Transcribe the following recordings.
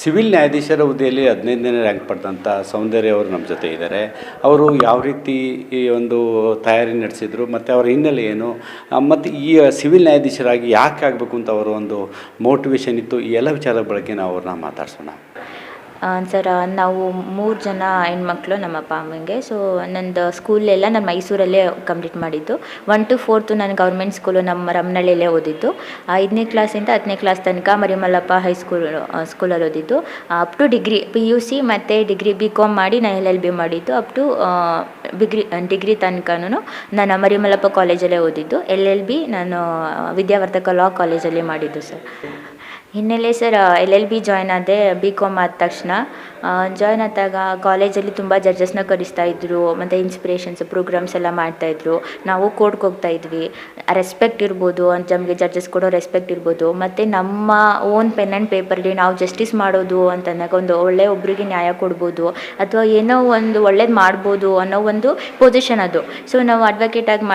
Civil ನ್ಯಾಯಾಧೀಶರ ಹುದ್ದೆಯಲ್ಲಿ 15ನೇ rank ಪಡೆದಂಥ ಸೌಂದರ್ಯ ಅವರು ನಮ್ಮ ಜೊತೆ ಇದ್ದಾರೆ. ಅವರು ಯಾವ ರೀತಿ ಈ ಒಂದು ತಯಾರಿ ನಡೆಸಿದರು ಮತ್ತು ಅವರ ಹಿನ್ನೆಲೆ ಏನು, ಮತ್ತು ಈ ಸಿವಿಲ್ ನ್ಯಾಯಾಧೀಶರಾಗಿ ಯಾಕೆ ಆಗಬೇಕು ಅಂತ ಅವರ ಒಂದು ಮೋಟಿವೇಶನ್ ಇತ್ತು, ಈ ಎಲ್ಲ ವಿಚಾರದ ಬಗ್ಗೆ ನಾವು ಅವ್ರನ್ನ ಮಾತಾಡ್ಸೋಣ. ಸರ್, ನಾವು 3 ಜನ ಹೆಣ್ಮಕ್ಳು ನಮ್ಮ ಅಪ್ಪ ಅಮ್ಮಂಗೆ. ಸೊ ನಂದು ಸ್ಕೂಲೆಲ್ಲ ನಾನು ಮೈಸೂರಲ್ಲೇ ಕಂಪ್ಲೀಟ್ ಮಾಡಿದ್ದು. 1 to 4 ನಾನು ಗೌರ್ಮೆಂಟ್ ಸ್ಕೂಲು ನಮ್ಮ ರಮ್ನಳ್ಳಿಯಲ್ಲೇ ಓದಿದ್ದು. 5ನೇ ಕ್ಲಾಸಿಂದ 10ನೇ ಕ್ಲಾಸ್ ತನಕ ಮರಿಮಲ್ಲಪ್ಪ ಸ್ಕೂಲಲ್ಲಿ ಓದಿದ್ದು. ಅಪ್ ಟು ಡಿಗ್ರಿ PUC ಮತ್ತು ಡಿಗ್ರಿ BCom ಮಾಡಿ ನಾನು LLB ಮಾಡಿದ್ದು. ಅಪ್ ಟು ಡಿಗ್ರಿ ತನಕನೂ ನಾನು ಮರಿಮಲ್ಲಪ್ಪ ಕಾಲೇಜಲ್ಲೇ ಓದಿದ್ದು. LLB ನಾನು ವಿದ್ಯಾವರ್ಧಕ ಲಾ ಕಾಲೇಜಲ್ಲಿ ಮಾಡಿದ್ದು ಸರ್. ಹಿನ್ನೆಲೆ ಸರ್, LLB ಜಾಯ್ನ್ ಆದೆ. BCom ಆದ ತಕ್ಷಣ ಜಾಯ್ನ್ ಆದಾಗ ಕಾಲೇಜಲ್ಲಿ ತುಂಬ ಜಡ್ಜಸ್ನ ಕರೆಸ್ತಾಯಿದ್ರು, ಮತ್ತು ಇನ್ಸ್ಪಿರೇಷನ್ಸ್ ಪ್ರೋಗ್ರಾಮ್ಸ್ ಎಲ್ಲ ಮಾಡ್ತಾಯಿದ್ರು. ನಾವು ಕೋರ್ಟ್ಗೆ ಹೋಗ್ತಾಯಿದ್ವಿ. ರೆಸ್ಪೆಕ್ಟ್ ಇರ್ಬೋದು ಅಂತ, ನಮಗೆ ಜಡ್ಜಸ್ ಕೊಡೋ ರೆಸ್ಪೆಕ್ಟ್ ಇರ್ಬೋದು, ಮತ್ತು ನಮ್ಮ ಓನ್ ಪೆನ್ ಆ್ಯಂಡ್ ಪೇಪರ್ಲಿ ನಾವು ಜಸ್ಟಿಸ್ ಮಾಡೋದು ಅಂತಂದಾಗ ಒಂದು ಒಬ್ಬರಿಗೆ ನ್ಯಾಯ ಕೊಡ್ಬೋದು ಅಥವಾ ಏನೋ ಒಂದು ಒಳ್ಳೇದು ಮಾಡ್ಬೋದು ಅನ್ನೋ ಒಂದು ಪೊಸಿಷನ್ ಅದು. ಸೊ ನಾವು ಅಡ್ವೊಕೇಟಾಗಿ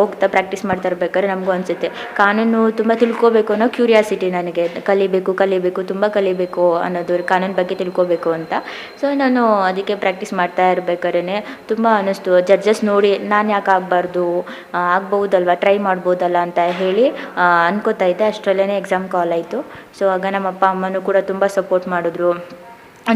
ಹೋಗ್ತಾ ಪ್ರಾಕ್ಟೀಸ್ ಮಾಡ್ತಾ ಇರ್ಬೇಕಾದ್ರೆ ನಮಗೂ ಅನಿಸುತ್ತೆ ಕಾನೂನು ತುಂಬ ತಿಳ್ಕೊಬೇಕು ಅನ್ನೋ ಕ್ಯೂರಿಯಾಸಿಟಿ ನನಗೆ. ಕಲಿಬೇಕು ತುಂಬ ಕಲಿಬೇಕು ಅನ್ನೋದು, ಕಾನೂನು ಬಗ್ಗೆ ತಿಳ್ಕೊಬೇಕು ಅಂತ. ಸೊ ನಾನು ಅದಕ್ಕೆ ಪ್ರಾಕ್ಟೀಸ್ ಮಾಡ್ತಾ ಇರ್ಬೇಕಾದ್ರೆ ತುಂಬ ಅನ್ನಿಸ್ತು, ಜಡ್ಜಸ್ ನೋಡಿ ನಾನು ಯಾಕೆ ಆಗ್ಬೋದಲ್ವ, ಟ್ರೈ ಮಾಡ್ಬೋದಲ್ಲ ಅಂತ ಹೇಳಿ ಅನ್ಕೋತಾ ಇದ್ದೆ. ಅಷ್ಟರಲ್ಲೇ ಎಕ್ಸಾಮ್ ಕಾಲ್ ಆಯಿತು. ಸೊ ಆಗ ನಮ್ಮ ಅಪ್ಪ ಅಮ್ಮನೂ ಕೂಡ ತುಂಬ ಸಪೋರ್ಟ್ ಮಾಡಿದ್ರು.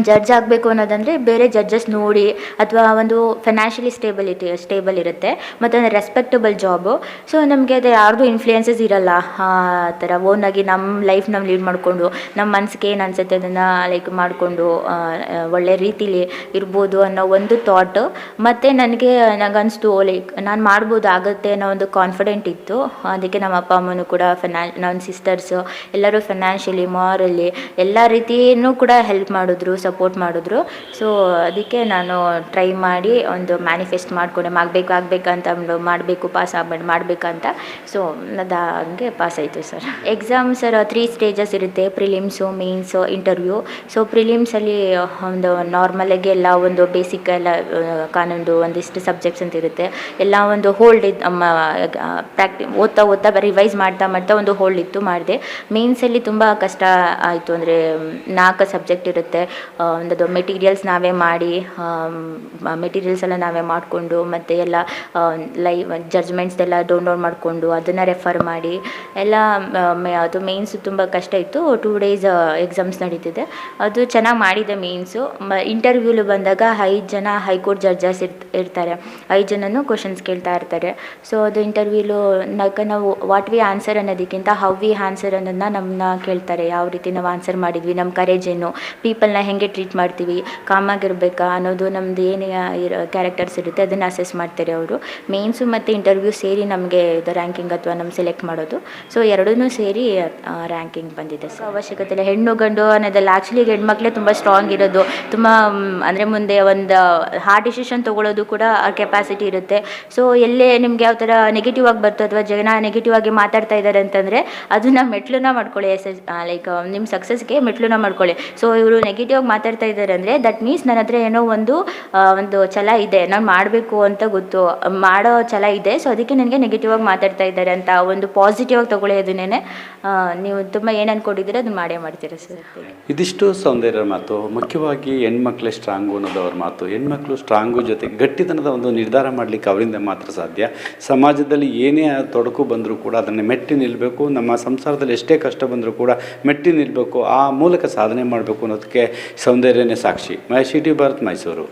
ಜಡ್ಜ್ ಆಗಬೇಕು ಅನ್ನೋದಂದರೆ ಬೇರೆ ಜಡ್ಜಸ್ ನೋಡಿ, ಅಥವಾ ಒಂದು ಫೈನಾನ್ಷಿಯಲಿ ಸ್ಟೇಬಲ್ ಇರುತ್ತೆ, ಮತ್ತು ಒಂದು ರೆಸ್ಪೆಕ್ಟಬಲ್ ಜಾಬು. ಸೊ ನಮಗೆ ಅದು ಯಾರ್ದು ಇನ್ಫ್ಲೂಯೆನ್ಸಸ್ ಇರೋಲ್ಲ. ಆ ಥರ ಓನಾಗಿ ನಮ್ಮ ಲೈಫ್ ನಾವು ಲೀಡ್ ಮಾಡಿಕೊಂಡು, ನಮ್ಮ ಮನಸ್ಸಿಗೆ ಏನು ಅನಿಸುತ್ತೆ ಅದನ್ನು ಮಾಡಿಕೊಂಡು ಒಳ್ಳೆ ರೀತಿಲಿ ಇರ್ಬೋದು ಅನ್ನೋ ಒಂದು ಥಾಟು. ಮತ್ತು ನನಗೆ ಅನಿಸ್ತು ನಾನು ಮಾಡ್ಬೋದು ಆಗುತ್ತೆ ಅನ್ನೋ ಒಂದು ಕಾನ್ಫಿಡೆಂಟ್ ಇತ್ತು. ಅದಕ್ಕೆ ನಮ್ಮ ಅಪ್ಪ ಅಮ್ಮನೂ ಕೂಡ ನನ್ನ ಸಿಸ್ಟರ್ಸು ಎಲ್ಲರೂ ಫೈನಾನ್ಷಿಯಲಿ, ಮಾರಲಿ ಎಲ್ಲ ರೀತಿಯೂ ಕೂಡ ಹೆಲ್ಪ್ ಮಾಡಿದ್ರು, ಸಪೋರ್ಟ್ ಮಾಡಿದ್ರು. ಸೊ ಅದಕ್ಕೆ ನಾನು ಟ್ರೈ ಮಾಡಿ ಒಂದು ಮ್ಯಾನಿಫೆಸ್ಟ್ ಮಾಡಿಕೊಂಡೆ, ಆಗಬೇಕಂತ ಮಾಡಬೇಕು, ಪಾಸ್ ಮಾಡಬೇಕಂತ. ಸೊ ಅದು ಹಂಗೆ ಪಾಸ್ ಆಯಿತು ಸರ್. ಎಕ್ಸಾಮ್ ಸರ್ 3 ಸ್ಟೇಜಸ್ ಇರುತ್ತೆ: ಪ್ರಿಲಿಮ್ಸು, ಮೇನ್ಸು, ಇಂಟರ್ವ್ಯೂ. ಸೊ ಪ್ರಿಲಿಮ್ಸಲ್ಲಿ ಒಂದು ನಾರ್ಮಲಾಗಿ ಎಲ್ಲ ಒಂದು ಬೇಸಿಕ್ ಎಲ್ಲ ಕಾನೂನು ಒಂದಿಷ್ಟು ಸಬ್ಜೆಕ್ಟ್ಸ್ ಅಂತ ಇರುತ್ತೆ, ಎಲ್ಲ ಒಂದು ಹೋಲ್ಡ್ ಓದ್ತಾ ರಿವೈಸ್ ಮಾಡ್ತಾ ಒಂದು ಹೋಲ್ಡ್ ಇತ್ತು, ಮಾಡಿದೆ. ಮೇನ್ಸಲ್ಲಿ ತುಂಬ ಕಷ್ಟ ಆಯಿತು. ಅಂದರೆ 4 ಸಬ್ಜೆಕ್ಟ್ ಇರುತ್ತೆ. ಒಂದು ಮೆಟೀರಿಯಲ್ಸ್ ನಾವೇ ಮಾಡಿ, ಮೆಟೀರಿಯಲ್ಸ್ ಎಲ್ಲ ನಾವೇ ಮಾಡಿಕೊಂಡು, ಮತ್ತು ಎಲ್ಲ ಲೈವ್ ಜಡ್ಜ್ಮೆಂಟ್ಸ್ ಎಲ್ಲ ಡೌನ್ಲೋಡ್ ಮಾಡಿಕೊಂಡು ಅದನ್ನು ರೆಫರ್ ಮಾಡಿ ಎಲ್ಲ ಅದು ಮೇನ್ಸು ತುಂಬ ಕಷ್ಟ ಇತ್ತು. 2 days ಎಕ್ಸಾಮ್ಸ್ ನಡೀತಿದೆ. ಅದು ಚೆನ್ನಾಗಿ ಮಾಡಿದೆ ಮೇನ್ಸು. ಇಂಟರ್ವ್ಯೂಲು ಬಂದಾಗ 5 ಜನ ಹೈಕೋರ್ಟ್ ಜಡ್ಜಸ್ ಇರ್ತಾರೆ. 5 ಜನನೂ ಕ್ವಶನ್ಸ್ ಕೇಳ್ತಾ ಇರ್ತಾರೆ. ಸೊ ಅದು ಇಂಟರ್ವ್ಯೂಲು ನಾವು ವಾಟ್ ವಿ ಆನ್ಸರ್ ಅನ್ನೋದಕ್ಕಿಂತ ಹೌ ವಿ ಆನ್ಸರ್ ಅನ್ನೋದನ್ನ ನಮ್ಮನ್ನ ಕೇಳ್ತಾರೆ. ಯಾವ ರೀತಿ ನಾವು ಆನ್ಸರ್ ಮಾಡಿದ್ವಿ, ನಮ್ಮ ಕರೇಜ್ ಏನು, ಪೀಪಲ್ನ ಹೇಗೆ ಟ್ರೀಟ್ ಮಾಡ್ತೀವಿ, ಕಾಮಾಗಿರ್ಬೇಕಾ ಅನ್ನೋದು, ನಮ್ಮದು ಏನು ಕ್ಯಾರೆಕ್ಟರ್ಸ್ ಇರುತ್ತೆ ಅದನ್ನು ಅಸೆಸ್ ಮಾಡ್ತಾರೆ ಅವರು. ಮೇನ್ಸು ಮತ್ತು ಇಂಟರ್ವ್ಯೂ ಸೇರಿ ನಮಗೆ ಇದು ರ್ಯಾಂಕಿಂಗ್ ಅಥವಾ ನಮ್ಮ ಸೆಲೆಕ್ಟ್ ಮಾಡೋದು. ಸೊ ಎರಡೂ ಸೇರಿ ರ್ಯಾಂಕಿಂಗ್ ಬಂದಿದೆ ಸರ್. ಅವಶ್ಯಕತೆ ಇಲ್ಲ, ಹೆಣ್ಣು ಗಂಡು ಅನ್ನೋದಲ್ಲ. ಆ್ಯಕ್ಚುಲಿ ಹೆಣ್ಮಕ್ಳೇ ತುಂಬ ಸ್ಟ್ರಾಂಗ್ ಇರೋದು. ತುಂಬ ಅಂದರೆ ಮುಂದೆ ಒಂದು ಹಾರ್ಡ್ ಡಿಸಿಷನ್ ತೊಗೊಳ್ಳೋದು ಕೂಡ ಕೆಪಾಸಿಟಿ ಇರುತ್ತೆ. ಸೊ ಎಲ್ಲೇ ನಿಮ್ಗೆ ಯಾವ ಥರ ನೆಗೆಟಿವ್ ಆಗಿ ಬರ್ತೋ ಅಥವಾ ಜನ ನೆಗೆಟಿವ್ ಆಗಿ ಮಾತಾಡ್ತಾ ಇದ್ದಾರೆ ಅಂತಂದರೆ ಅದನ್ನು ಮೆಟ್ಲನ್ನ ಮಾಡ್ಕೊಳ್ಳಿ. ಲೈಕ್ ನಿಮ್ಮ ಸಕ್ಸಸ್ಗೆ ಮೆಟ್ಲನ್ನ ಮಾಡ್ಕೊಳ್ಳಿ. ಸೊ ಇವರು ನೆಗೆಟಿವ್ ಆಗಿ ಮಾತಾಡ್ತಾ ಇದ್ದಾರೆ ಅಂದರೆ ದಟ್ ಮೀನ್ಸ್ ನನ್ನ ಹತ್ರ ಏನೋ ಒಂದು ಛಲ ಇದೆ, ನಾನು ಮಾಡಬೇಕು ಅಂತ ಗೊತ್ತು, ಮಾಡೋ ಛಲ ಇದೆ. ಸೊ ಅದಕ್ಕೆ ನನಗೆ ನೆಗೆಟಿವ್ ಆಗಿ ಮಾತಾಡ್ತಾ ಇದ್ದಾರೆ ಅಂತ ಒಂದು ಪಾಸಿಟಿವ್ ಆಗಿ ತೊಗೊಳ್ಳಿ. ಅದನ್ನೇ ನೀವು ತುಂಬ ಏನು ಅಂದ್ಕೊಂಡಿದ್ದೀರ ಅದನ್ನು ಮಾಡ್ತೀರ ಸರ್. ಇದಿಷ್ಟು ಸೌಂದರ್ಯರ ಮಾತು. ಮುಖ್ಯವಾಗಿ ಹೆಣ್ಮಕ್ಳೇ ಸ್ಟ್ರಾಂಗು ಅನ್ನೋದು ಅವ್ರ ಮಾತು. ಹೆಣ್ಮಕ್ಳು ಸ್ಟ್ರಾಂಗು ಜೊತೆಗೆ ಗಟ್ಟಿತನದ ಒಂದು ನಿರ್ಧಾರ ಮಾಡಲಿಕ್ಕೆ ಅವರಿಂದ ಮಾತ್ರ ಸಾಧ್ಯ. ಸಮಾಜದಲ್ಲಿ ಏನೇ ತೊಡಕು ಬಂದರೂ ಕೂಡ ಅದನ್ನು ಮೆಟ್ಟಿ ನಿಲ್ಲಬೇಕು. ನಮ್ಮ ಸಂಸಾರದಲ್ಲಿ ಎಷ್ಟೇ ಕಷ್ಟ ಬಂದರೂ ಕೂಡ ಮೆಟ್ಟಿ ನಿಲ್ಲಬೇಕು, ಆ ಮೂಲಕ ಸಾಧನೆ ಮಾಡಬೇಕು ಅನ್ನೋದಕ್ಕೆ ಸೌಂದರ್ಯನೇ ಸಾಕ್ಷಿ. ಮಹೇಶ್ ಟಿ ಭಾರತ್, ಮೈಸೂರು.